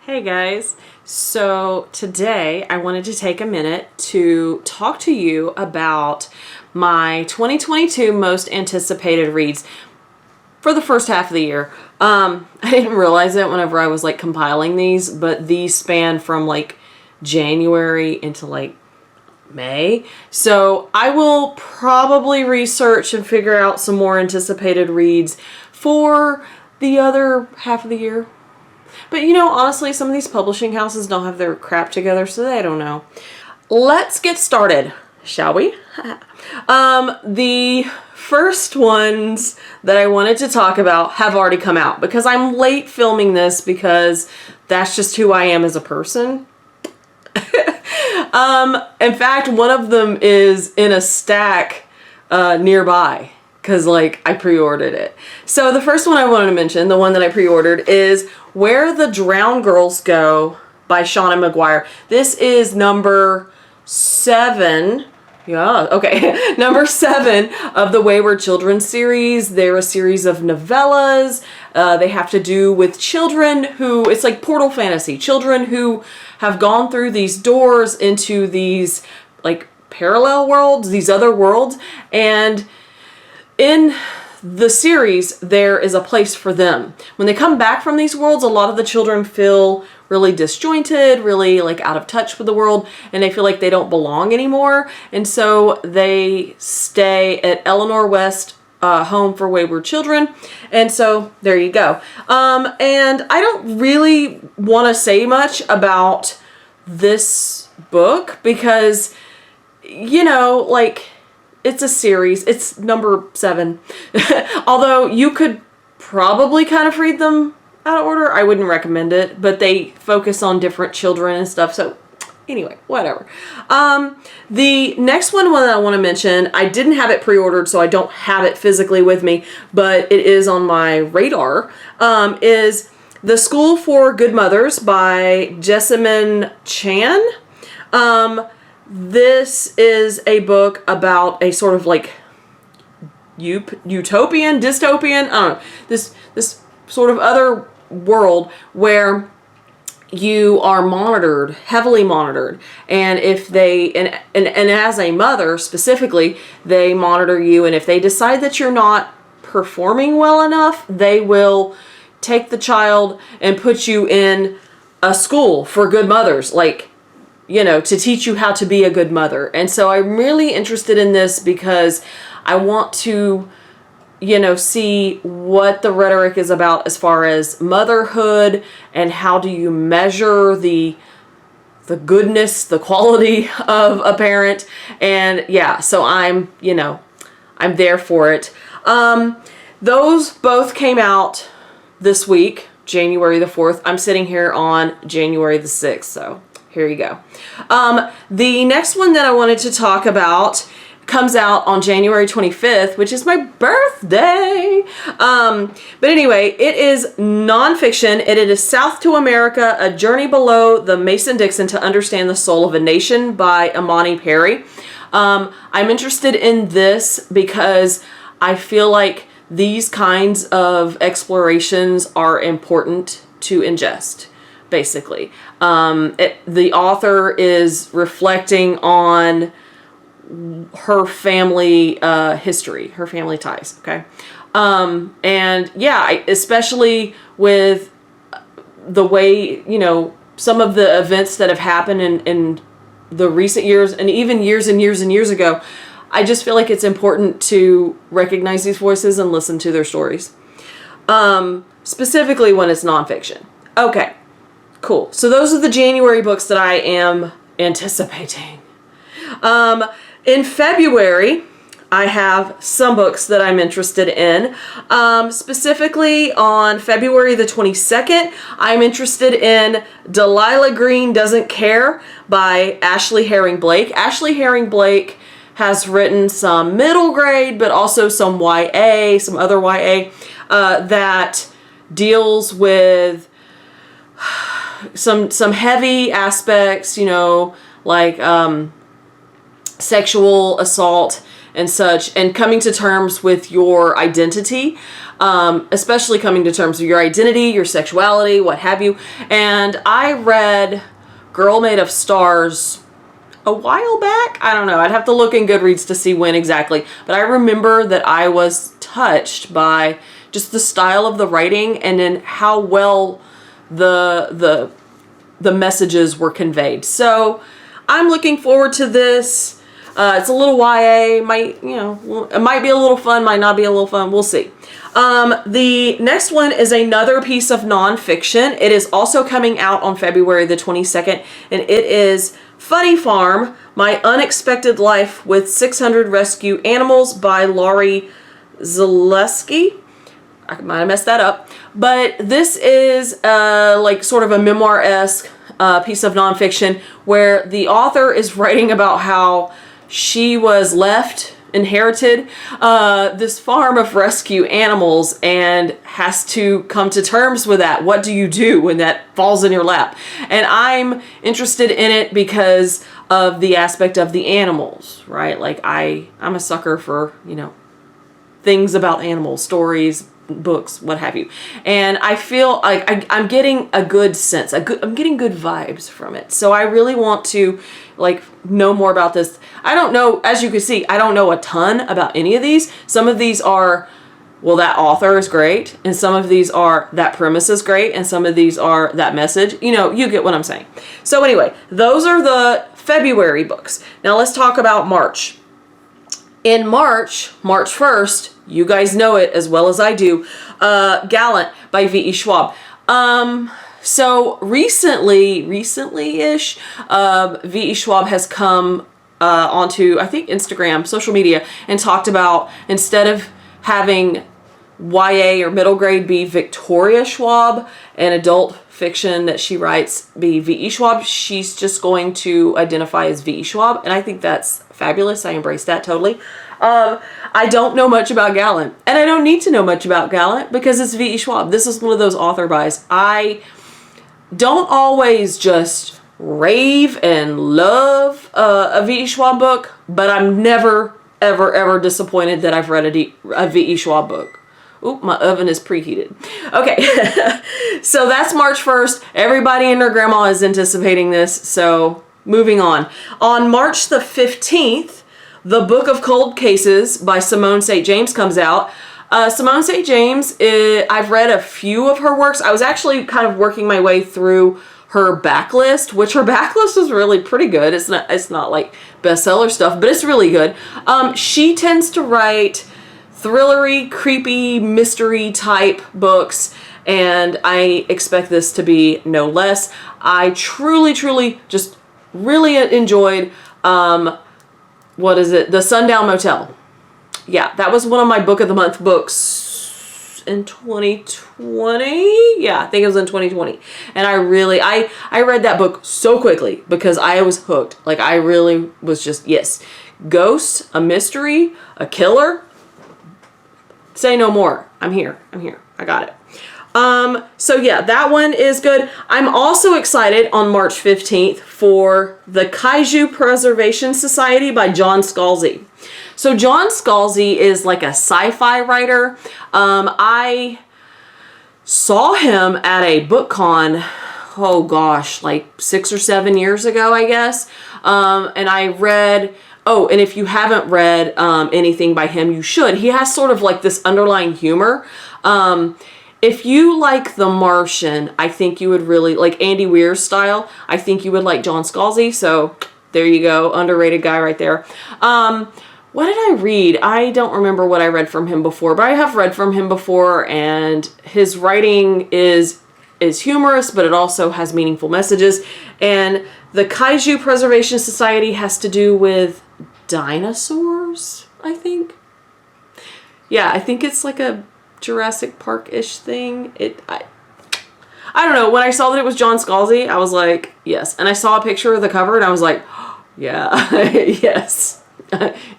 Hey guys, so today I wanted to take a minute to talk to you about my 2022 most anticipated reads for the first half of the year. I didn't realize it whenever I was like compiling these, but these span from like January into like May. So I will probably research and figure out some more anticipated reads for the other half of the year. But you know, honestly, some of these publishing houses don't have their crap together, so they don't know. Let's get started, shall we? The first ones that I wanted to talk about have already come out because I'm late filming this because that's just who I am as a person. In fact, one of them is in a stack nearby because like I pre-ordered it. So the first one I wanted to mention, the one that I pre-ordered, is Where the Drowned Girls Go by Shauna McGuire. This is number 7. Yeah, okay. Number 7 of the Wayward Children series. They're a series of novellas. They have to do with children who, it's like portal fantasy. Children who have gone through these doors into these like parallel worlds, these other worlds. And in the series, there is a place for them. When they come back from these worlds, a lot of the children feel really disjointed, really like out of touch with the world, and they feel like they don't belong anymore. And so they stay at Eleanor West Home for Wayward Children. And so there you go. And I don't really want to say much about this book because, you know, like, it's a series. It's number 7. Although you could probably kind of read them out of order. I wouldn't recommend it, but they focus on different children and stuff. So anyway, whatever. The next one that I want to mention, I didn't have it pre-ordered, so I don't have it physically with me, but it is on my radar, is The School for Good Mothers by Jessamine Chan. This is a book about a sort of like utopian, dystopian, I don't know, this sort of other world where you are monitored, heavily monitored. And if they, and as a mother specifically, they monitor you. And if they decide that you're not performing well enough, they will take the child and put you in a school for good mothers, like, you know, to teach you how to be a good mother. And so I'm really interested in this because I want to, you know, see what the rhetoric is about as far as motherhood and how do you measure the goodness, the quality of a parent. And yeah, so I'm, you know, I'm there for it. Those both came out this week, January the 4th. I'm sitting here on January the 6th, so here you go. The next one that I wanted to talk about comes out on January 25th, which is my birthday. But anyway, it is nonfiction. It is South to America, A Journey Below the Mason-Dixon to Understand the Soul of a Nation by Imani Perry. I'm interested in this because I feel like these kinds of explorations are important to ingest. Basically, the author is reflecting on her family history, her family ties. Okay, and yeah, especially with the way, you know, some of the events that have happened in the recent years, and even years and years and years ago. I just feel like it's important to recognize these voices and listen to their stories, specifically when it's nonfiction. Okay. Cool. So those are the January books that I am anticipating. In February, I have some books that I'm interested in. Specifically on February the 22nd, I'm interested in Delilah Green Doesn't Care by Ashley Herring Blake. Ashley Herring Blake has written some middle grade, but also some YA, some other YA, that deals with some heavy aspects, you know, like sexual assault and such, and coming to terms with your identity, especially coming to terms with your identity, your sexuality, what have you. And I read Girl Made of Stars a while back. I don't know. I'd have to look in Goodreads to see when exactly. But I remember that I was touched by just the style of the writing and then how well the messages were conveyed. So I'm looking forward to this. It's a little YA. It might be a little fun, might not be a little fun. We'll see. The next one is another piece of nonfiction. It is also coming out on February the 22nd, and it is Funny Farm, My Unexpected Life with 600 Rescue Animals by Laurie Zaleski. I might have messed that up. But this is like sort of a memoir-esque piece of nonfiction where the author is writing about how she was inherited this farm of rescue animals and has to come to terms with that. What do you do when that falls in your lap? And I'm interested in it because of the aspect of the animals, right? Like I'm a sucker for, things about animals, stories, books, what have you. And I feel like I'm getting a good sense, I'm getting good vibes from it. So I really want to know more about this. I don't know, as you can see, I don't know a ton about any of these. Some of these are, well, that author is great, and some of these are, that premise is great, and some of these are, that message. You get what I'm saying. So anyway, those are the February books. Now let's talk about March. In March 1st, you guys know it as well as I do, Gallant by V.E. Schwab. So recently-ish, V.E. Schwab has come onto, I think, Instagram, social media, and talked about, instead of having YA or middle grade be Victoria Schwab and adult fiction that she writes be V.E. Schwab, she's just going to identify as V.E. Schwab, and I think that's fabulous. I embrace that totally. I don't know much about Gallant, and I don't need to know much about Gallant because it's V.E. Schwab. This is one of those author buys. I don't always just rave and love a V.E. Schwab book, but I'm never, ever, ever disappointed that I've read a V.E. Schwab book. Oop, my oven is preheated. Okay, so that's March 1st. Everybody and their grandma is anticipating this, so moving on. On March the 15th, The Book of Cold Cases by Simone St. James comes out. Simone St. James, I've read a few of her works. I was actually kind of working my way through her backlist, which her backlist is really pretty good. It's not like bestseller stuff, but it's really good. She tends to write thrillery, creepy, mystery type books, and I expect this to be no less. I truly just really enjoyed, what is it? The Sundown Motel. Yeah, that was one of my book of the month books in 2020. Yeah, I think it was in 2020. And I read that book so quickly because I was hooked. Like, I really was just, yes. Ghosts, a mystery, a killer. Say no more. I'm here. I got it. So yeah, that one is good. I'm also excited on March 15th for the Kaiju Preservation Society by John Scalzi. So John Scalzi is like a sci-fi writer. I saw him at a book con, oh gosh, like 6 or 7 years ago, I guess. And I read, and if you haven't read anything by him, you should. He has sort of like this underlying humor. If you like The Martian, I think you would really, like Andy Weir's style, I think you would like John Scalzi. So there you go, underrated guy right there. What did I read? I don't remember what I read from him before, but I have read from him before, and his writing is humorous, but it also has meaningful messages. And the Kaiju Preservation Society has to do with dinosaurs, I think. Yeah, I think it's like a Jurassic Park-ish thing. I don't know. When I saw that it was John Scalzi, I was like, yes. And I saw a picture of the cover, and I was like, oh, yeah, yes.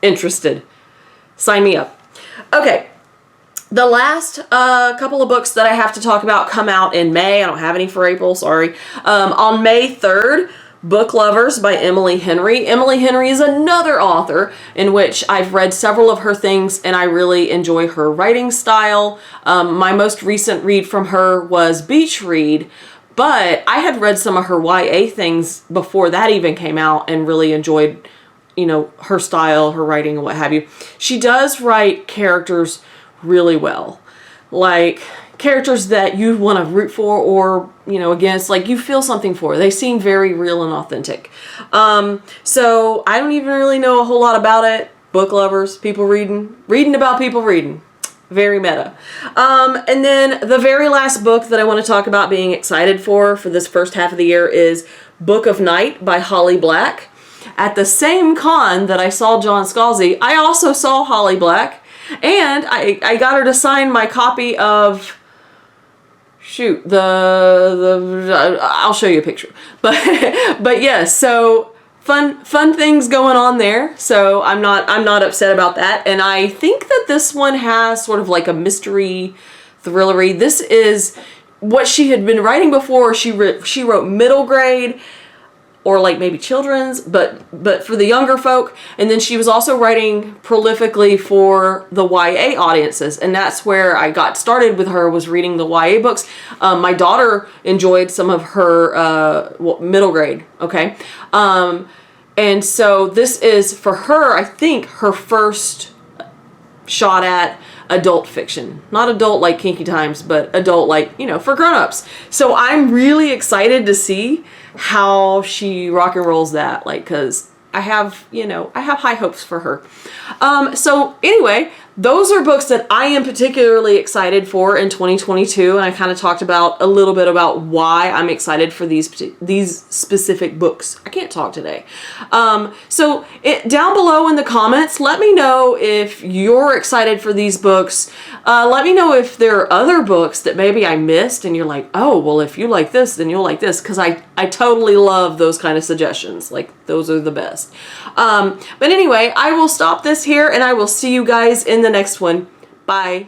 Interested. Sign me up. Okay. The last couple of books that I have to talk about come out in May. I don't have any for April, sorry. On May 3rd, Book Lovers by Emily Henry. Emily Henry is another author in which I've read several of her things and I really enjoy her writing style. My most recent read from her was Beach Read, but I had read some of her YA things before that even came out and really enjoyed, you know, her style, her writing, and what have you. She does write characters really well. Like characters that you want to root for or, you know, against, like you feel something for. They seem very real and authentic. So I don't even really know a whole lot about it. Book lovers, people reading about people reading. Very meta. And then the very last book that I want to talk about being excited for this first half of the year is Book of Night by Holly Black. At the same con that I saw John Scalzi, I also saw Holly Black, and I got her to sign my copy of, shoot, I'll show you a picture. But yes, so fun things going on there. So I'm not upset about that. And I think that this one has sort of like a mystery thrillery. This is what she had been writing before. She wrote middle grade or like maybe children's, but for the younger folk. And then she was also writing prolifically for the YA audiences. And that's where I got started with her, was reading the YA books. My daughter enjoyed some of her middle grade, okay? And so this is, for her, I think, her first shot at adult fiction. Not adult like Kinky Times, but adult like, you know, for grown-ups. So I'm really excited to see how she rock and rolls that, like, because I have high hopes for her. So anyway, those are books that I am particularly excited for in 2022, and I kind of talked about a little bit about why I'm excited for these specific books. I can't talk today. So down below in the comments, let me know if you're excited for these books. Let me know if there are other books that maybe I missed and you're like, oh, well, if you like this, then you'll like this, because I totally love those kind of suggestions. Like, those are the best. But anyway, I will stop this here and I will see you guys in the next one. Bye.